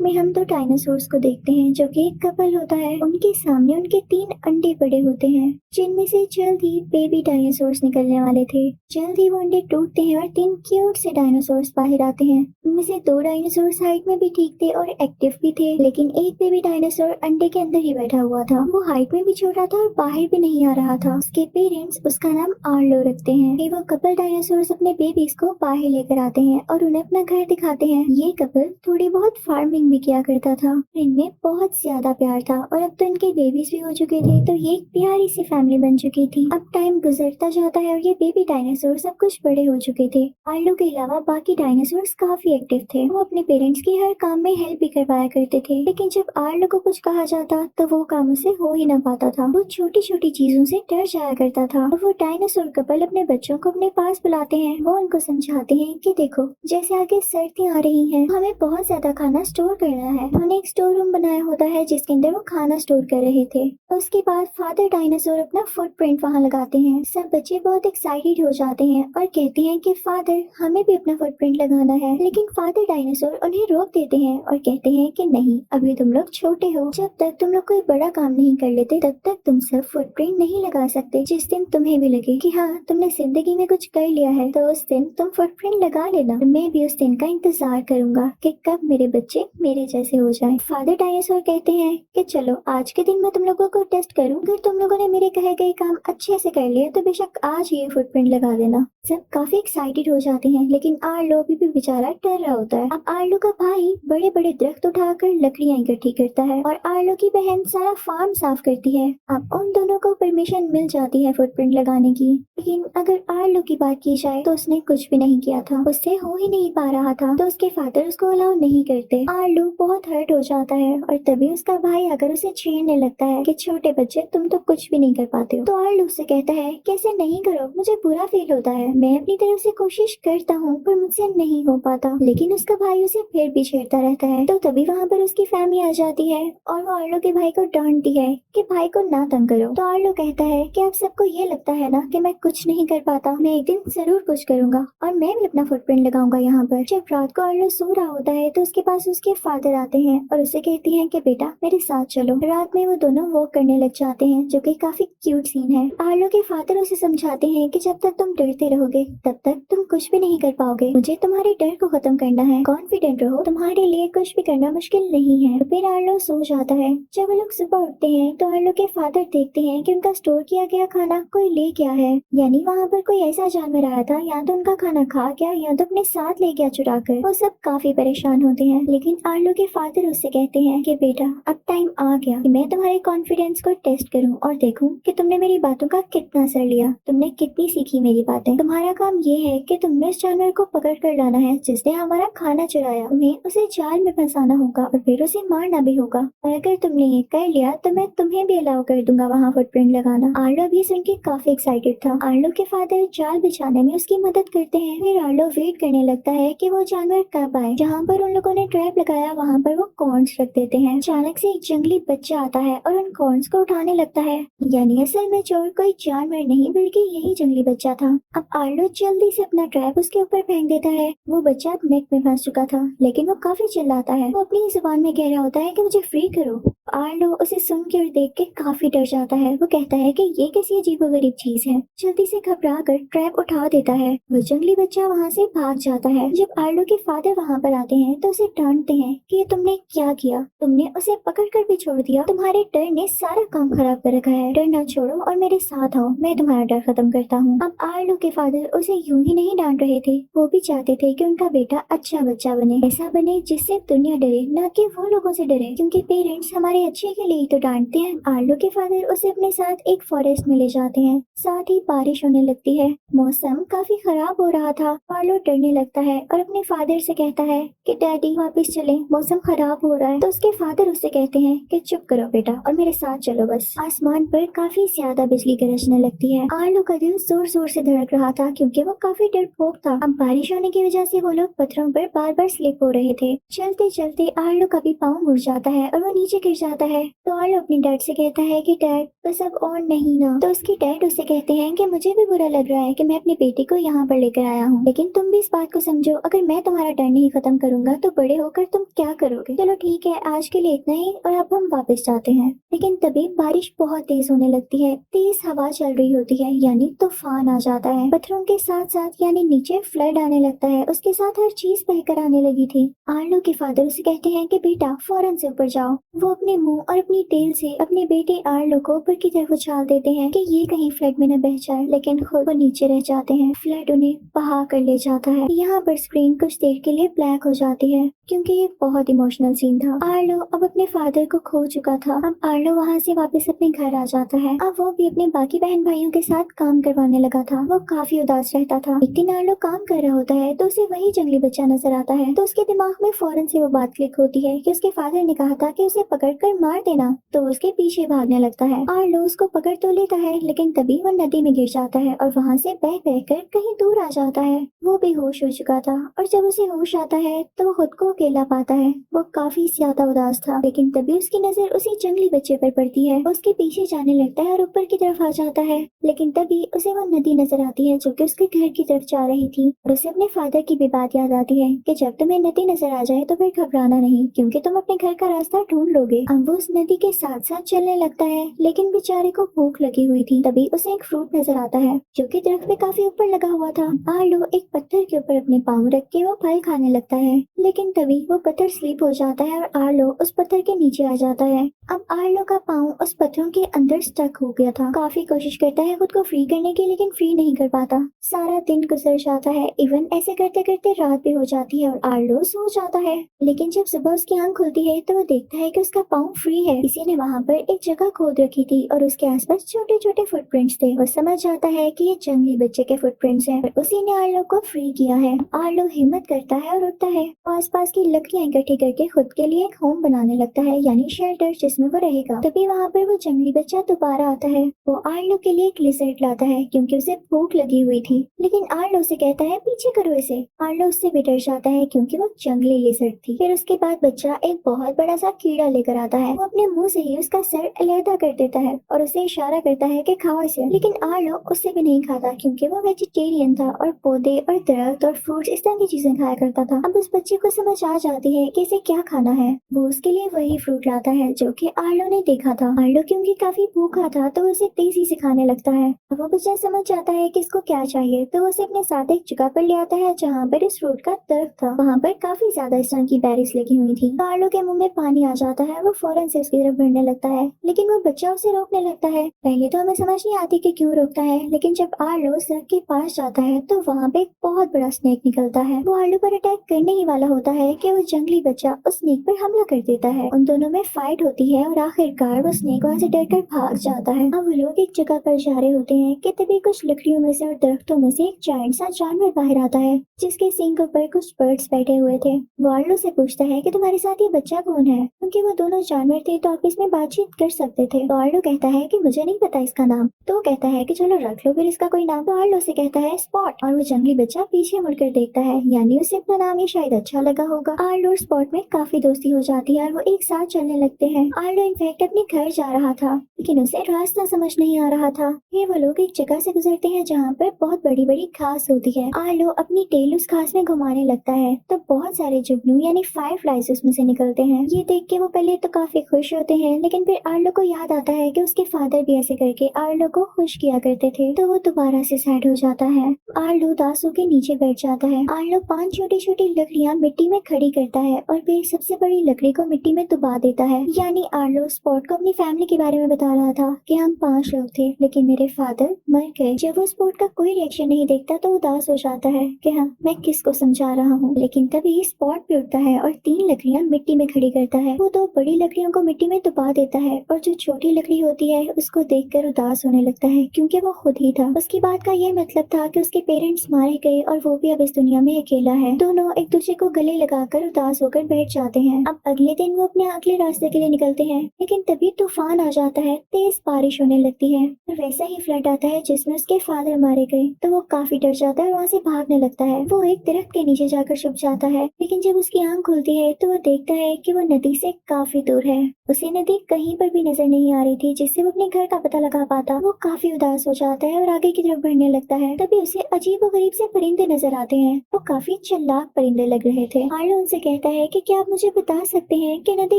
में हम दो डायनासोर्स को देखते हैं जो कि एक कपल होता है। उनके सामने उनके 3 अंडे पड़े होते हैं जिनमें से जल्द ही बेबी डायनासोर्स निकलने वाले थे। जल्द ही वो अंडे टूटते हैं और 3 क्यूट से डायनासोर्स बाहर आते हैं। उनमें से 2 डायनासोर्स हाइट में भी ठीक थे और एक्टिव भी थे, लेकिन एक बेबी डायनासोर अंडे के अंदर ही बैठा हुआ था। वो हाइट में भी छोटा था और बाहर भी नहीं आ रहा था। उसके पेरेंट्स उसका नाम आर्लो रखते हैं। फिर वो कपल डायनासोर्स अपने बेबीज को बाहर लेकर आते हैं और उन्हें अपना घर दिखाते हैं। ये कपल थोड़ी बहुत फार्मिंग भी किया करता था। इनमें बहुत ज्यादा प्यार था और अब तो इनके बेबीज भी हो चुके थे, तो ये एक प्यारी सी फैमिली बन चुकी थी। अब टाइम गुजरता जाता है और ये बेबी डायनासोर सब कुछ बड़े हो चुके थे। आर्लो के अलावा बाकी डायनासोर्स काफी एक्टिव थे। वो अपने पेरेंट्स की हर काम में हेल्प भी करवाया करते थे, लेकिन जब आर्लो को कुछ कहा जाता तो वो काम उसे हो ही ना पाता था। वो छोटी छोटी चीजों से डर जाया करता था। और वो डायनासोर कपल अपने बच्चों को अपने पास बुलाते हैं। वो उनको समझाते हैं कि देखो, जैसे आगे सर्दियाँ आ रही हैं, हमें बहुत ज्यादा खाना स्टोर करना है। उन्होंने एक स्टोर रूम बनाया होता है जिसके अंदर वो खाना स्टोर कर रहे थे। उसके बाद फादर डायनासोर अपना फुटप्रिंट वहाँ लगाते हैं। सब बच्चे बहुत एक्साइटेड हो जाते हैं और कहते हैं कि फादर, हमें भी अपना फुटप्रिंट लगाना है। लेकिन फादर डायनासोर उन्हें रोक देते हैं और कहते हैं कि नहीं, अभी तुम लोग छोटे हो। जब तक तुम लोग कोई बड़ा काम नहीं कर लेते तब तक तुम सब फुटप्रिंट नहीं लगा सकते। जिस दिन तुम्हें भी लगे कि हाँ, तुमने जिंदगी में कुछ कर लिया है, तो उस दिन तुम फुटप्रिंट लगा लेना। मैं भी उस दिन का इंतजार करूंगा कि कब मेरे बच्चे मेरे जैसे हो जाएं। फादर डायनासोर कहते हैं कि चलो, आज के दिन मैं तुम लोगों को टेस्ट करूं। अगर तुम लोगों ने मेरे कहे गए काम अच्छे से कर लिए तो बेशक आज ही ये फुटप्रिंट लगा देना। सब काफी एक्साइटेड हो जाते हैं, लेकिन आर्लो भी बेचारा डर रहा होता है। अब आर्लो का भाई बड़े बड़े दरख्त उठाकर लकड़ियां इकट्ठी करता है और आर्लो की बहन सारा फार्म साफ करती है। अब उन दोनों को परमिशन मिल जाती है फुटप्रिंट लगाने की, लेकिन अगर आर्लो की बात की जाए तो उसने कुछ भी नहीं किया था। उससे हो ही नहीं पा रहा था, तो उसके फादर उसको अलाउ नहीं करते। आर्लो बहुत हर्ट हो जाता है और तभी उसका भाई आकर उसे छेड़ने लगता है कि छोटे बच्चे, तुम तो कुछ भी नहीं कर पाते हो। तो आर्लो उससे कहता है कि ऐसे नहीं करो, मुझे बुरा फील होता है। मैं अपनी तरफ से कोशिश करता हूँ पर मुझसे नहीं हो पाता। लेकिन उसका भाई उसे फिर भी छेड़ता रहता है। तो तभी वहाँ पर उसकी फैमिली आ जाती है और वो आर्लो के भाई को डांटती है कि भाई को ना तंग करो। तो आर्लो कहता है कि आप सबको ये लगता है ना कि मैं कुछ नहीं कर पाता, मैं एक दिन जरूर कुछ करूंगा और मैं भी अपना फुटप्रिंट लगाऊंगा यहाँ पर। जब रात को आर्लो सो रहा होता है तो उसके पास उसके फादर आते हैं और उसे कहती हैं कि बेटा, मेरे साथ चलो। रात में वो दोनों वॉक करने लग जाते हैं, जो कि काफी क्यूट सीन है। आर्लो के फादर उसे समझाते हैं कि जब तक तुम डरते रहोगे तब तक तुम कुछ भी नहीं कर पाओगे। मुझे तुम्हारे डर को खत्म करना है। कॉन्फिडेंट रहो, तुम्हारे लिए कुछ भी करना मुश्किल नहीं है। फिर आर्लो सो जाता है। जब वो लोग सुबह उठते हैं तो आर्लो के फादर देखते हैं कि उनका स्टोर किया गया खाना कोई ले गया है। यानी वहाँ पर कोई ऐसा जानवर आया था, या तो उनका खाना खा गया या तो अपने साथ ले गया चुरा कर। वो सब काफी परेशान होते हैं, लेकिन आर्लो के फादर उससे कहते हैं कि बेटा, अब टाइम आ गया कि मैं तुम्हारे कॉन्फिडेंस को टेस्ट करूं और देखूं कि तुमने मेरी बातों का कितना असर लिया, तुमने कितनी सीखी मेरी बातें। तुम्हारा काम ये है कि तुमने उस जानवर को पकड़ कर लाना है जिसने हमारा खाना चुराया। तुम्हें उसे जाल में फंसाना होगा और फिर उसे मारना भी होगा, और अगर तुमने ये कर लिया तो मैं तुम्हें भी अलाउ कर दूंगा वहाँ फुटप्रिंट लगाना। आर्लो भी सुन के काफी एक्साइटेड था। आर्लो के फादर जाल बिछाने में उसकी मदद करते हैं। फिर आर्लो वेट करने लगता है कि वो जानवर कब आए। जहाँ पर उन लोगों ने ट्रैप लगाया वहाँ पर वो कॉर्न्स रख देते हैं। अचानक से एक जंगली बच्चा आता है और उन कॉर्न्स को उठाने लगता है। यानी असल में चोर कोई जानवर नहीं बल्कि यही जंगली बच्चा था। अब आर्लो जल्दी से अपना ट्रैप उसके ऊपर फेंक देता है। वो बच्चा अब नेट में फंस चुका था, लेकिन वो काफी चिल्लाता है। वो अपनी जुबान में कह रहा होता है कि मुझे फ्री करो। आर्लो उसे सुन के और देख के काफी डर जाता है। वो कहता है कि ये कैसी अजीबोगरीब चीज है। जल्दी से घबरा कर ट्रैप उठा देता है। वो जंगली बच्चा वहाँ से भाग जाता है। जब आर्लो के फादर वहाँ पर आते हैं तो उसे डांटते हैं कि ये तुमने क्या किया, तुमने उसे पकड़ कर भी छोड़ दिया। तुम्हारे डर ने सारा काम खराब कर रखा है। डर ना छोड़ो और मेरे साथ आओ, मैं तुम्हारा डर खत्म करता हूँ। अब आर्लो के फादर उसे यूं ही नहीं डांट रहे थे, वो भी चाहते थे कि उनका बेटा अच्छा बच्चा बने, ऐसा बने जिससे दुनिया डरे, न कि वो लोगों से डरे, क्योंकि पेरेंट्स हमारे अच्छे के लिए ही तो डांटते हैं। आर्लो के फादर उसे अपने साथ एक फॉरेस्ट में ले जाते हैं। साथ ही बारिश होने लगती है। मौसम काफी खराब हो रहा था। आर्लो डरने लगता है और अपने फादर से कहता है कि डैडी वापस चले, मौसम खराब हो रहा है। तो उसके फादर उससे कहते हैं कि चुप करो बेटा और मेरे साथ चलो बस। आसमान पर काफी ज्यादा बिजली गरजने लगती है। आर्लो का दिल जोर जोर से धड़क रहा था क्योंकि वो काफी डरपोक था। अब बारिश होने की वजह से वो लोग पत्थरों पर बार बार स्लिप हो रहे थे। चलते चलते आर्लो का भी पाँव मुड़ जाता है और वो नीचे गिर जाता है। तो आर्लो अपने डैड से कहता है कि डैड, बस अब और नहीं ना। तो उसके डैड उससे कहते हैं कि मुझे भी बुरा लग रहा है कि मैं अपनी बेटी को यहाँ पर लेकर आया हूँ, लेकिन तुम भी इस बात को समझो, अगर मैं तुम्हारा डर नहीं खत्म करूंगा तो बड़े होकर तुम क्या करोगे? चलो ठीक है, आज के लिए इतना ही और अब हम वापस जाते हैं। लेकिन तभी बारिश बहुत तेज होने लगती है, तेज हवा चल रही होती है, यानी तूफान आ जाता है। पत्थरों के साथ साथ यानी नीचे फ्लड आने लगता है, उसके साथ हर चीज बहकर आने लगी थी। आर्लो के फादर उसे कहते हैं कि बेटा फौरन से ऊपर जाओ। वो अपने मुंह और अपनी टेल से अपने बेटे आर्लो को ऊपर की तरफ उछाल देते हैं कि ये कहीं फ्लड में न बह जाए, लेकिन खुद वो नीचे रह जाते हैं। फ्लड उन्हें बहा कर ले जाता है। यहाँ पर स्क्रीन कुछ देर के लिए ब्लैक हो जाती है क्योंकि ये बहुत इमोशनल सीन था। आर्लो अब अपने फादर को खो चुका था। अब आर्लो वहाँ से वापस अपने घर आ जाता है। अब वो भी अपने बाकी बहन भाइयों के साथ काम करवाने लगा था। वो काफी उदास रहता था। एक दिन आर्लो काम कर रहा होता है तो उसे वही जंगली बच्चा नजर आता है, तो उसके दिमाग में फौरन से वो बात क्लिक होती है कि उसके फादर ने कहा था कि उसे पकड़कर मार देना, तो वो उसके पीछे भागने लगता है। आर्लो उसको पकड़ तो लेता है, लेकिन तभी वो नदी में गिर जाता है और वहाँ से बह कर कहीं दूर आ जाता है। वो बेहोश हो चुका था और जब उसे होश आता है तो वो खुद को अकेला पाता है। वो काफी ज्यादा उदास था, लेकिन तभी उसकी नजर उसी जंगली बच्चे पर पड़ती है। वो उसके पीछे जाने लगता है और ऊपर की तरफ आ जाता है, लेकिन तभी उसे वो नदी नजर आती है जो कि उसके घर की तरफ जा रही थी। और उसे अपने फादर की भी बात याद आती है कि जब तुम्हें नदी नजर आ जाए तो फिर घबराना नहीं, क्योंकि तुम अपने घर का रास्ता ढूंढ लोगे। अब वो उस नदी के साथ साथ चलने लगता है, लेकिन बेचारे को भूख लगी हुई थी। तभी उसे एक फ्रूट नजर आता है जो कि दरख्त पे काफी ऊपर लगा हुआ था। आर्लो एक पत्थर के ऊपर अपने पाँव रख के वो फल खाने लगता है, लेकिन तभी वो पत्थर स्लिप हो जाता है और आर्लो उस पत्थर के नीचे आ जाता है। अब आर्लो का पाँव उस पत्थरों के अंदर स्टक हो गया था। काफी कोशिश करता है खुद को फ्री करने की, लेकिन फ्री नहीं कर पाता। सारा दिन गुजर जाता है, इवन ऐसे करते करते रात भी हो जाती है और आर्लो सो जाता है। लेकिन जब सुबह उसकी आंख खुलती है तो वो देखता है कि उसका पाँव फ्री है। किसी ने वहाँ पर एक जगह खोद रखी थी और उसके आसपास छोटे छोटे फुटप्रिंट्स थे। वो समझ जाता है कि ये जंगली बच्चे के फुटप्रिंट्स हैं और उसी ने आर्लो को फ्री किया है। आर्लो हिम्मत करता है और उठता है। वो आसपास की लकड़ियां इकट्ठी करके खुद के लिए एक होम बनाने लगता है, यानी शेल्टर जिसमें वो रहेगा। तभी वहाँ पर वो जंगली बच्चा दोबारा आता है। वो आर्लो के लिए एक लिजर्ड लाता है क्योंकि उसे भूख लगी हुई थी, लेकिन आर्लो से कहता है पीछे करो इसे। आर्लो उससे भी डर जाता है क्योंकि वो जंगली लिजर्ड थी। फिर उसके बाद बच्चा एक बहुत बड़ा सा कीड़ा लेकर आता है। वो अपने मुंह से ही उसका सर अलहदा कर देता है और उसे इशारा करता है कि खाओ इसे, लेकिन आर्लो उससे भी नहीं खाता क्योंकि वो वेजिटेरियन था और पौधे और दरख्त और फ्रूट्स इस तरह की चीजें खाया करता था। अब उस बच्चे को समझ आ जाती है कि इसे क्या खाना है। वो उसके लिए वही फ्रूट लाता है जो कि आर्लो ने देखा था। आर्लो क्योंकि काफी भूखा था तो उसे तेजी से खाने लगता है। अब वो बच्चा समझ जाता है कि इसको क्या चाहिए, तो वो उसे अपने साथ एक जगह पर ले आता है जहाँ पर इस फ्रूट का दरख्त था। वहाँ पर काफी ज्यादा इस तरह की बेरीज लगी हुई थी। आर्लो के मुंह में पानी आ जाता है। वो फौरन से उसकी तरफ बढ़ने लगता है, लेकिन वो बच्चा उसे रोकने लगता है। पहले तो हमें समझ नहीं आती कि क्यों रोकता है, लेकिन जब आर्लो सर के पास जाता है तो वहाँ पे एक बहुत बड़ा स्नेक निकलता है। वो आर्लो पर अटैक करने ही वाला होता है कि वो जंगली बच्चा उस स्नेक पर हमला कर देता है। उन दोनों में फाइट होती है और आखिरकार वो स्नेक वहाँ से डरकर भाग जाता है। अब वो लोग एक जगह पर जा रहे होते हैं कि तभी कुछ लकड़ियों में से और दरख्तों में से एक जायंट सा जानवर बाहर आता है जिसके सींग पर कुछ बर्ड्स बैठे हुए थे। वो आर्लो से पूछता है कि तुम्हारे साथ ये बच्चा कौन है, क्योंकि वो दोनों जानवर थे तो आपस में बातचीत कर सकते थे। तो आर्लो कहता है कि मुझे नहीं पता इसका नाम। तो वो कहता है कि चलो रख लो फिर इसका कोई नाम। तो आर्लो से कहता है स्पॉट, और वो जंगली बच्चा पीछे मुड़कर देखता है, यानी उसे अपना नाम ही शायद अच्छा लगा होगा। आर्लो और स्पॉट में काफी दोस्ती हो जाती है और वो एक साथ चलने लगते हैं। आर्लो इनफैक्ट अपने घर जा रहा था, लेकिन उसे रास्ता समझ नहीं आ रहा था। फिर वो लोग एक जगह से गुजरते हैं जहाँ पर बहुत बड़ी बड़ी घास होती है। आर्लो अपनी टेल उस घास में घुमाने लगता है तो बहुत सारे जुगनू यानी फायरफ्लाइज उसमें से निकलते हैं। ये देख के वो पहले तो काफी खुश होते हैं, लेकिन फिर आर्लो को याद आता है कि उसके फादर भी ऐसे करके आर्लो को खुश किया करते थे, तो वो दोबारा से सैड हो जाता है। आर्लो दास होके नीचे बैठ जाता है। आर्लो 5 छोटी छोटी लकड़ियां मिट्टी में खड़ी करता है और फिर सबसे बड़ी लकड़ी को मिट्टी में दबा देता है। यानी आर्लो स्पॉट को अपनी फैमिली के बारे में बता रहा था कि हम 5 लोग थे, लेकिन मेरे फादर मर गए। जब वो स्पॉट का कोई रिएक्शन नहीं देखता तो उदास हो जाता है कि हाँ मैं किसको समझा रहा हूँ। लेकिन तभी स्पॉट पे उठता है और 3 लकड़ियां मिट्टी में खड़ी करता है। वो 2 बड़ी लकड़ियों को मिट्टी में दबा देता है और जो छोटी लकड़ी होती है उसको देखकर उदास होने लगता है क्योंकि वो खुद ही था। उसकी बात का ये मतलब था कि उसके पेरेंट्स मारे गए और वो भी अब इस दुनिया में अकेला है। दोनों एक दूसरे को गले लगाकर उदास होकर बैठ जाते हैं। अब अगले दिन वो अपने अगले रास्ते के लिए निकलते हैं, लेकिन तभी तूफान आ जाता है, तेज बारिश होने लगती है और वैसा ही फ्लड आता है जिसमें उसके फादर मारे गए। तो वो काफी डर जाता है और वहाँ से भागने लगता है। वो एक दरख्त के नीचे जाकर छुप जाता है, लेकिन जब उसकी आंख खुलती है तो वो देखता है कि वो नदी से काफी दूर है। उसे नदी कहीं पर भी नजर नहीं आ रही थी जिससे वो अपने घर का पता लगा पाता। वो काफी उदास हो जाता है और आगे की तरफ बढ़ने लगता है। तभी उसे अजीब और गरीब से परिंदे नजर आते हैं। वो काफी चालाक परिंदे लग रहे थे। आर्लो उनसे कहता कहता है कि क्या आप मुझे बता सकते हैं कि नदी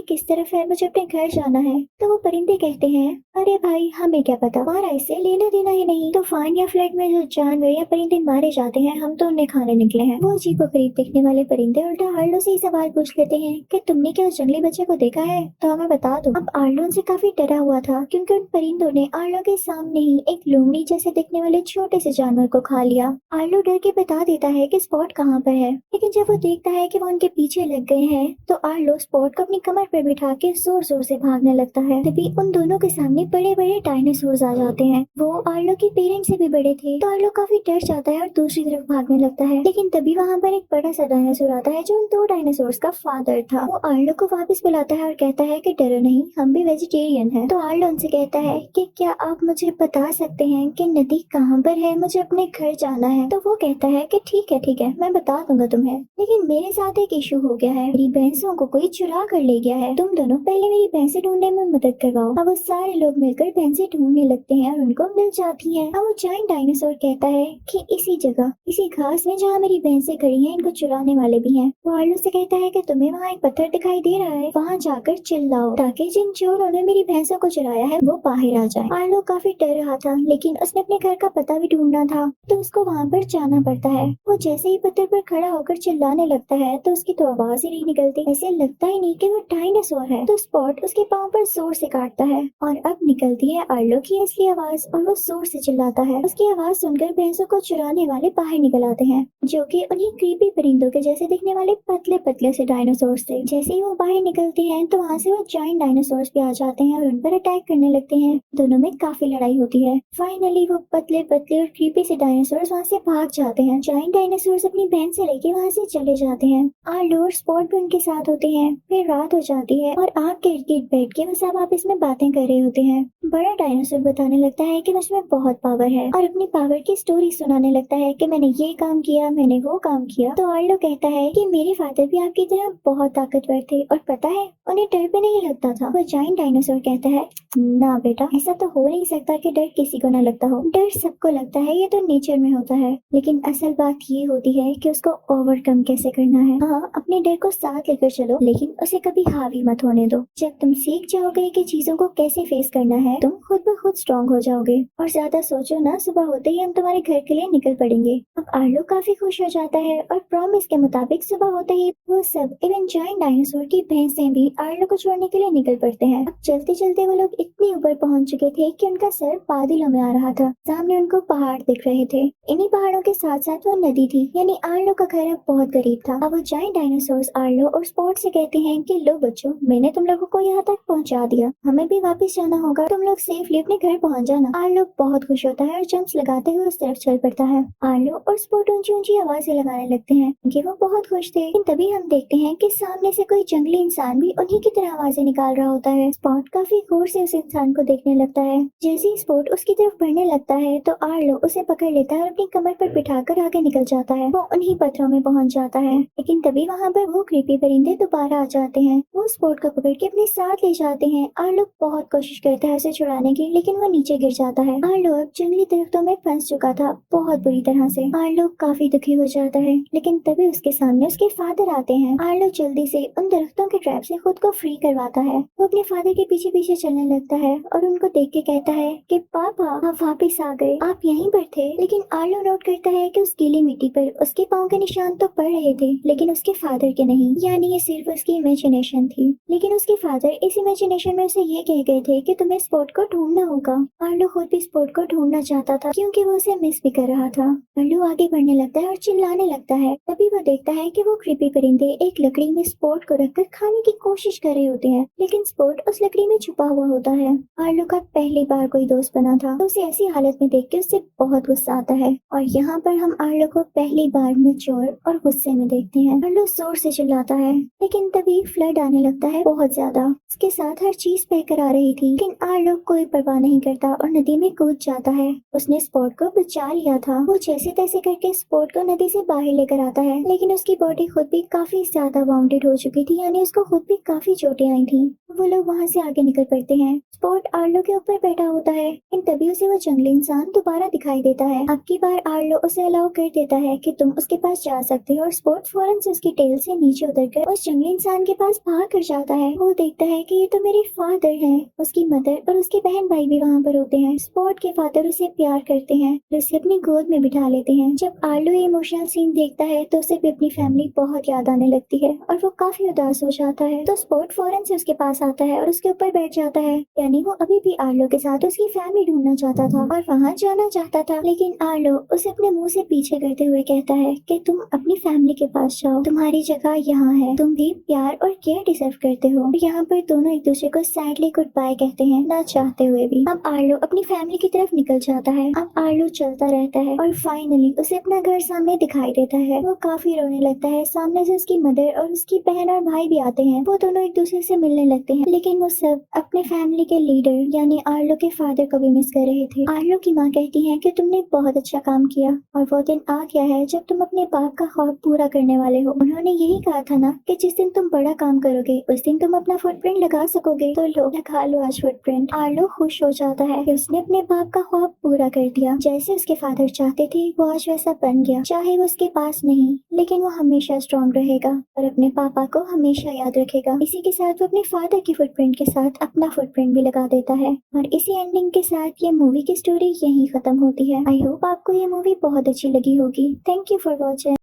किस तरफ है, मुझे अपने घर जाना है। तो वो परिंदे कहते हैं, अरे भाई हमें क्या पता, हमारा इससे लेना देना ही नहीं। तूफान या फ्लड में जो जानवर या परिंदे मारे जाते हैं हम तो उन्हें खाने निकले हैं। वो अजीब व गरीब दिखने वाले परिंदे उल्टा आर्लो से ही सवाल पूछ लेते हैं कि तुमने क्या उस जंगली बच्चे को देखा है, तो हमें बता दो। अब आर्लो उनसे काफी डरा हुआ था क्योंकि उन परिंदों ने आर्लो के सामने ही एक लोमड़ी जैसे दिखने वाले छोटे से जानवर को खा लिया। आर्लो डर के बता देता है कि स्पॉट कहाँ पर है, लेकिन जब वो देखता है कि वो उनके पीछे लग गए हैं तो आर्लो स्पॉट को अपनी कमर पर बिठा के जोर जोर से भागने लगता है। तभी उन दोनों के सामने बड़े बड़े डायनासोर आ जाते हैं। वो आर्लो के पेरेंट्स से भी बड़े थे, तो आर्लो काफी डर जाता है और दूसरी तरफ भागने लगता है। लेकिन तभी वहाँ पर एक बड़ा सा डायनासोर आता है जो उन दो डायनासोर्स का फादर था। वो आर्लो को वापस बुलाता है और कहता है कि डरो नहीं, हम भी वेजिटेरियन हैं। तो आर्लो उनसे कहता है कि क्या आप मुझे बता सकते हैं कि नदी कहाँ पर है, मुझे अपने घर जाना है। तो वो कहता है कि ठीक है मैं बता दूंगा तुम्हें, लेकिन मेरे साथ एक इशू हो गया है, मेरी भैंसों को कोई चुरा कर ले गया है। तुम दोनों पहले मेरी भैंसे ढूंढने में मदद करवाओ। अब वो सारे लोग मिलकर भैंसे ढूंढने लगते हैं और उनको मिल जाती हैं। अब वो जायंट डायनासोर कहता है कि इसी जगह, इसी घास में जहाँ मेरी भैंसे खड़ी हैं, इनको चुराने वाले भी हैं। वो आर्लो से कहता है कि तुम्हें वहाँ एक पत्थर दिखाई दे रहा है, वहाँ जाकर चिल्लाओ ताकि जिन चोरों ने मेरी भैंसों को चुराया है वो बाहर आ जाए। आर्लो काफी डर रहा था, लेकिन उसने अपने घर का पता भी ढूंढना था, तो उसको वहाँ पर जाना पड़ता है। वो जैसे ही पत्थर पर खड़ा होकर चिल्लाने लगता है तो उसकी तो आवाज ही नहीं निकलती, ऐसे लगता ही नहीं कि वो डायनासोर है। तो स्पॉट उसके पाँव पर जोर से काटता है और अब निकलती है आर्लो की असली आवाज और वो जोर से चिल्लाता है। उसकी आवाज सुनकर भैंसों को चुराने वाले बाहर निकल आते हैं, जो कि उन्हीं क्रीपी परिंदों के जैसे दिखने वाले पतले पतले से डायनासोर थे। जैसे ही वो बाहर निकलते हैं तो वहाँ से वो जायंट डायनासोर्स भी आ जाते हैं और उन पर अटैक करने लगते हैं। दोनों में काफी लड़ाई होती है। फाइनली वो पतले पतले और क्रीपी से डायनासोर्स वहाँ से भाग जाते हैं। जायंट डायनासोर्स अपनी बहन से लेके वहाँ से चले जाते हैं। आर्लो और स्पॉट भी उनके साथ होते हैं। फिर रात हो जाती है और आग के इर्द गिर्द बैठ के वो सब आपस में बातें कर रहे होते हैं। बड़ा डायनासोर बताने लगता है कि मुझमें बहुत पावर है और अपनी पावर की स्टोरी सुनाने लगता है कि मैंने ये काम किया, मैंने वो काम किया। तो आर्लो कहता है कि मेरे फादर भी आपकी तरह बहुत ताकतवर थे और पता है उन्हें डर भी नहीं लगता था। वो जायंट डायनासोर कहता है, ना बेटा, ऐसा तो हो नहीं सकता कि डर किसी को ना लगता हो। डर सबको लगता है, ये तो नेचर में होता है, लेकिन असल बात ये होती है कि उसको ओवरकम कैसे करना है। हाँ, अपने डर को साथ लेकर चलो, लेकिन उसे कभी हावी मत होने दो। जब तुम सीख जाओगे कि चीजों को कैसे फेस करना है, तुम खुद ब खुद स्ट्रॉन्ग हो जाओगे। और ज्यादा सोचो ना, सुबह होते ही हम तुम्हारे घर के लिए निकल पड़ेंगे। अब आर्लो काफी खुश हो जाता है और प्रॉमिस के मुताबिक सुबह होते ही वो सब, इवन जायंट डायनासोर की भैंसें भी आर्लो को छोड़ने के लिए निकल पड़ते हैं। अब चलते चलते वो लोग इतनी ऊपर पहुंच चुके थे कि उनका सर बादलों में आ रहा था। सामने उनको पहाड़ दिख रहे थे। इन्हीं पहाड़ों के साथ साथ वो नदी थी, यानी आर्लो का घर अब बहुत करीब था। अब वो जायंट डायनासोर्स आर्लो और स्पॉट से कहते हैं कि लो बच्चों, मैंने तुम लोगों को यहाँ तक पहुँचा दिया, हमें भी वापस जाना होगा, तुम लोग सेफली अपने घर पहुँच जाना। आर्लो बहुत खुश होता है और जंप्स लगाते हुए उस तरफ चल पड़ता है। आर्लो और स्पॉट ऊंची ऊंची आवाजें लगाने लगते हैं कि वो बहुत खुश थे। लेकिन तभी हम देखते हैं कि सामने से कोई जंगली इंसान भी उन्हीं की तरह आवाजें निकाल रहा होता है। स्पॉट काफी गौर से उस इंसान को देखने लगता है। जैसे ही स्पॉट उसकी तरफ बढ़ने लगता है तो आर्लो उसे पकड़ लेता है और अपनी कमर पर बिठाकर आगे निकल जाता है। वो उन्हीं पत्थरों में पहुंच जाता है, लेकिन तभी वहाँ पर वो क्रीपी परिंदे दोबारा आ जाते हैं। वो स्पॉट को पकड़ के अपने साथ ले जाते हैं। आर्लो बहुत कोशिश करता है उसे छुड़ाने की, लेकिन वो नीचे गिर जाता है। आर्लो अब जंगली दरख्तों में फंस चुका था बहुत बुरी तरह से। आर्लो काफी दुखी हो जाता है, लेकिन तभी उसके सामने उसके फादर आते हैं। आर्लो जल्दी से उन दरख्तों के ट्रैप से खुद को फ्री करवाता है। वो अपने फादर के पीछे पीछे चलने लगता है और उनको देख के कहता है कि पापा, आप वापिस आ गए, आप यहीं पर थे। लेकिन आर्लो नोट करता है कि उस गीली मिट्टी पर उसके पाँव के निशान तो पड़ रहे थे, लेकिन उसके फादर के नहीं, यानी ये सिर्फ उसकी इमेजिनेशन थी। लेकिन उसके फादर इस इमेजिनेशन में उसे ये कह गए थे कि तुम्हें स्पॉट को ढूंढना होगा। आर्लो खुद भी स्पॉट को ढूंढना चाहता था क्योंकि वो उसे मिस भी कर रहा था। आर्लो आगे बढ़ने लगता है और चिल्लाने लगता है। तभी वो देखता है कि वो क्रीपी परिंदे एक लकड़ी में स्पॉट को रखकर खाने की कोशिश कर रहे होते हैं, लेकिन स्पॉट उस लकड़ी में छुपा हुआ होता है। आर्लो का पहली बार कोई दोस्त बना था, तो उसे ऐसी हालत में देख के उससे बहुत गुस्सा आता है। और यहाँ पर हम आर्लो को पहली बार मैच्योर और गुस्से में देखते हैं। आर्लो जोर से चिल्लाता है, लेकिन तभी फ्लड आने लगता है बहुत ज्यादा। उसके साथ हर चीज बहकर आ रही थी, लेकिन आर्लो कोई परवाह नहीं करता और नदी में कूद जाता है। उसने स्पॉट को बचा लिया था। वो जैसे तैसे करके स्पॉट को नदी से बाहर लेकर आता है, लेकिन उसकी बॉडी खुद भी काफी ज्यादा वाउंडेड हो चुकी थी, यानी उसको खुद भी काफी चोटें आई थी। वो लोग वहाँ से आगे निकल पड़ते हैं। स्पॉट आर्लो के ऊपर बैठा होता है। इन तभी उसे वो जंगली इंसान दोबारा दिखाई देता है। अब की बार आर्लो उसे अलाउ कर देता है कि तुम उसके पास जा सकते हो और स्पॉट फौरन से उसकी टेल से नीचे उतरकर उस जंगली इंसान के पास भाग कर जाता है। वो देखता है कि ये तो मेरे फादर हैं। उसकी मदर और उसके बहन भाई भी वहाँ पर होते हैं। स्पॉट के फादर उसे प्यार करते हैं और उसे अपनी गोद में बिठा लेते हैं। जब आर्लो ये इमोशनल सीन देखता है तो उसे भी अपनी फैमिली बहुत याद आने लगती है और वो काफी उदास हो जाता है। तो स्पॉट फौरन से उसके पास आता है और उसके ऊपर बैठ जाता है। यानी वो अभी भी आर्लो के साथ उसकी फैमिली ढूंढना चाहता था और वहाँ जाना चाहता था, लेकिन आर्लो उसे अपने मुंह से पीछे करते हुए कहता है कि तुम अपनी फैमिली के पास जाओ, तुम्हारी जगह यहाँ है, तुम भी प्यार और केयर डिजर्व करते हो। यहाँ पर दोनों एक दूसरे को सैडली गुड बाय कहते हैं, ना चाहते हुए भी। अब आर्लो अपनी फैमिली की तरफ निकल जाता है। अब आर्लो चलता रहता है और फाइनली उसे अपना घर सामने दिखाई देता है। वो काफी रोने लगता है। सामने से उसकी मदर और उसकी बहन और भाई भी आते हैं। वो दोनों एक दूसरे से मिलने लगते हैं, लेकिन वो सब अपने फैमिली के लीडर यानी आर्लो के फादर को भी मिस कर रहे थे। आर्लो की माँ कहती है कि तुमने बहुत अच्छा काम किया और वो दिन आ गया है जब तुम अपने बाप का ख्वाब पूरा करने वाले हो। उन्होंने यही कहा था ना कि जिस दिन तुम बड़ा काम करोगे उस दिन तुम अपना फुटप्रिंट लगा सकोगे, तो लो लगा लो आज फुटप्रिंट। आर्लो खुश हो जाता है कि उसने अपने बाप का ख्वाब पूरा कर दिया। जैसे उसके फादर चाहते थे वो आज वैसा बन गया। चाहे वो उसके पास नहीं, लेकिन वो हमेशा स्ट्रॉन्ग रहेगा और अपने पापा को हमेशा याद रखेगा। इसी के साथ वो अपने फादर की फुटप्रिंट के साथ अपना फुटप्रिंट भी लगा देता है और इसी एंडिंग के साथ ये मूवी की स्टोरी यहीं खत्म होती है। आई होप आपको ये मूवी बहुत अच्छी लगी होगी। Thank you for watching.